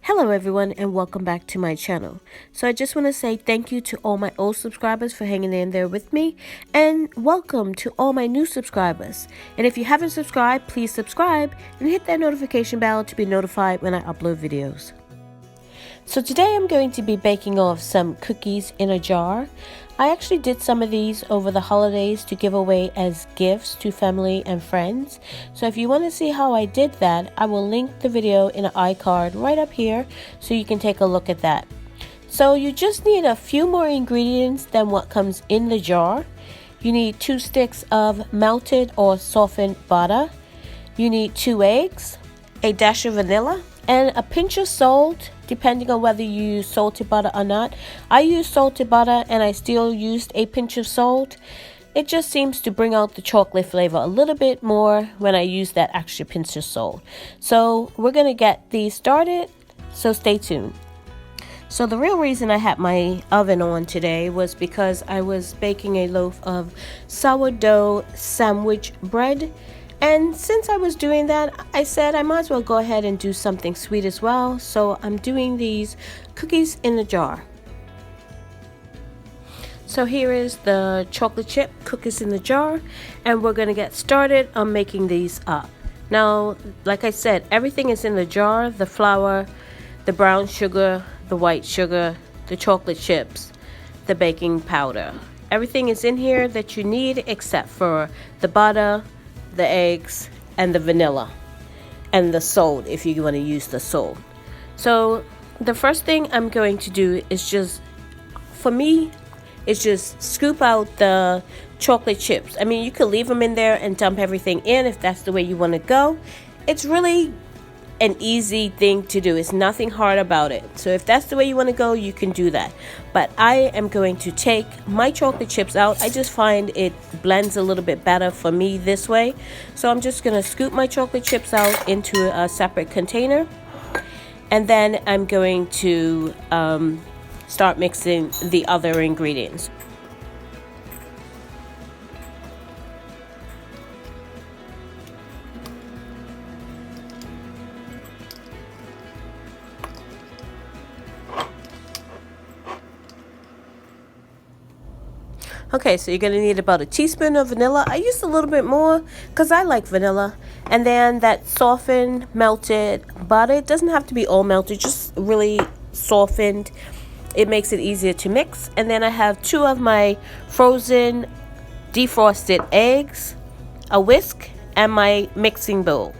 Hello everyone and welcome back to my channel. So I just want to say thank you to all my old subscribers for hanging in there with me, and welcome to all my new subscribers. And if you haven't subscribed, please subscribe and hit that notification bell to be notified when I upload videos. So today I'm going to be baking off some cookies in a jar. I actually did some of these over the holidays to give away as gifts to family and friends. So if you want to see how I did that, I will link the video in an iCard right up here so you can take a look at that. So you just need a few more ingredients than what comes in the jar. You need 2 sticks of melted or softened butter. You need 2 eggs, a dash of vanilla, and a pinch of salt, depending on whether you use salted butter or not. I use salted butter and I still used a pinch of salt. It just seems to bring out the chocolate flavor a little bit more when I use that extra pinch of salt. So we're going to get these started, so stay tuned. So the real reason I had my oven on today was because I was baking a loaf of sourdough sandwich bread. And since I was doing that, I said I might as well go ahead and do something sweet as well. So I'm doing these cookies in a jar. So here is the chocolate chip cookies in the jar, and we're going to get started on making these up. Now, like I said, everything is in the jar: the flour, the brown sugar, the white sugar, the chocolate chips, the baking powder. Everything is in here that you need except for the butter, the eggs, and the vanilla, and the salt if you want to use the salt. So the first thing I'm going to do is just scoop out the chocolate chips. I mean, you could leave them in there and dump everything in if that's the way you want to go. It's really an easy thing to do. It's nothing hard about it. So if that's the way you want to go, you can do that. But I am going to take my chocolate chips out. I just find it blends a little bit better for me this way. So I'm just going to scoop my chocolate chips out into a separate container. And then I'm going to start mixing the other ingredients. Okay, so you're going to need about a teaspoon of vanilla. I used a little bit more because I like vanilla. And then that softened melted butter. It doesn't have to be all melted, just really softened. It makes it easier to mix. And then I have 2 of my frozen defrosted eggs, a whisk, and my mixing bowl.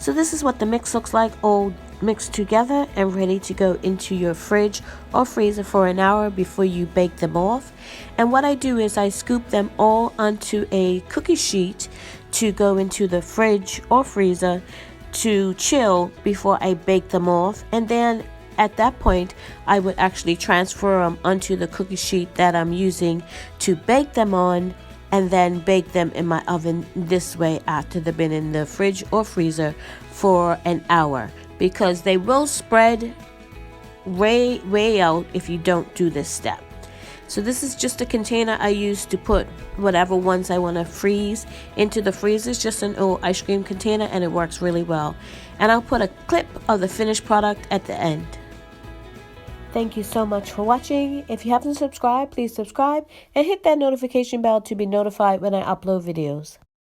So this is what the mix looks like, all mixed together and ready to go into your fridge or freezer for an hour before you bake them off. And what I do is I scoop them all onto a cookie sheet to go into the fridge or freezer to chill before I bake them off. And then at that point, I would actually transfer them onto the cookie sheet that I'm using to bake them on, and then bake them in my oven this way after they've been in the fridge or freezer for an hour, because they will spread way out if you don't do this step. So this is just a container I use to put whatever ones I want to freeze into the freezer. It's just an old ice cream container, and it works really well. And I'll put a clip of the finished product at the end. Thank you so much for watching. If you haven't subscribed, please subscribe and hit that notification bell to be notified when I upload videos.